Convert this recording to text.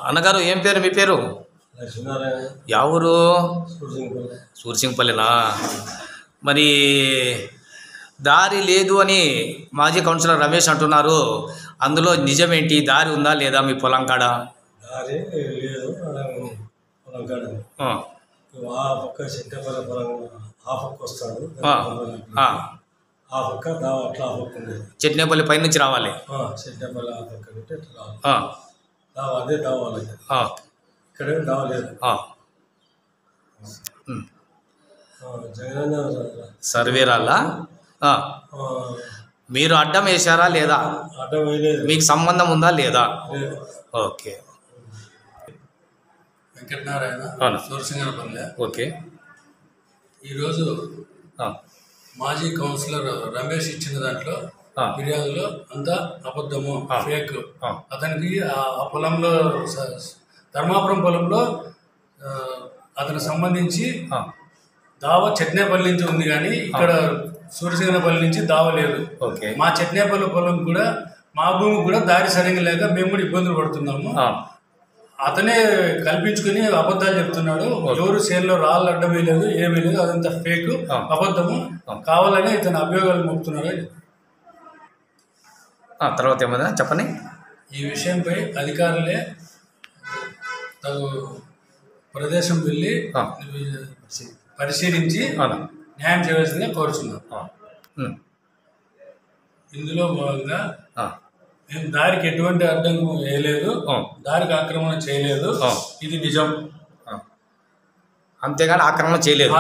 అన్నగారు ఏం పేరు మీ పేరు? ఎవరు? సూర్సింగ్పల్లినా? మరి దారి లేదు అని మాజీ కౌన్సిలర్ రమేష్ అంటున్నారు. అందులో నిజమేంటి? దారి ఉందా లేదా మీ పొలం కాడ? దారి లేదు పొలం కాడ. ఆ పక్క చెట్టపల్లి పొలం ఆ పక్క వస్తాడు, ఆ పక్క అట్లా ఆ పక్క ఉండేది. చెట్నేపల్లి పై నుంచి రావాలి. చెట్టపల్లి ఆ పక్క పెట్టి అట్లా రావాలి. అదే దావాలి. ఇక్కడేమి దావలేదు. జగన్ సర్వేరాళ్ళ మీరు అడ్డం వేశారా లేదా? అడ్డం వేయలేదు. మీకు సంబంధం ఉందా లేదా? ఓకే. వెంకటనారాయణ, సూర్సింగనపల్లె. ఓకే. ఈరోజు మాజీ కౌన్సిలర్ రమేష్ ఇచ్చిన దాంట్లో ఫిర్యాదులో అంతా అబద్ధము, ఫేక్. అతనికి ఆ పొలంలో ధర్మాపురం పొలంలో అతనికి సంబంధించి దావ చెట్నేపల్లి నుంచి ఉంది, కానీ ఇక్కడ సూర్యసింగనపల్లి నుంచి దావ లేదు. మా చెట్నేపల్లి పొలం కూడా మా భూమి కూడా దారి సరిగ్గా లేక మేము కూడా ఇబ్బందులు పడుతున్నాము. అతనే కల్పించుకుని అబద్ధాలు చెప్తున్నాడు. ఎవరు చేనులో రాళ్ళు అడ్డమే లేదు, ఏమీ లేదు, అదంతా ఫేక్, అబద్ధము. కావాలని ఇతను అభియోగాలు మోపుతున్నాడు. తర్వాత ఏమన్నా చెప్పండి. ఈ విషయంపై అధికారులే తగు ప్రదేశం వెళ్ళి పరిశీలించి న్యాయం చేయవలసిందిగా కోరుచున్నాం. ఇందులో భాగంగా మేము దారికి ఎటువంటి అడ్డంకు వేయలేదు, దారికి ఆక్రమణ చేయలేదు, ఇది నిజం. అంతేగాని ఆక్రమణ చేయలేదు.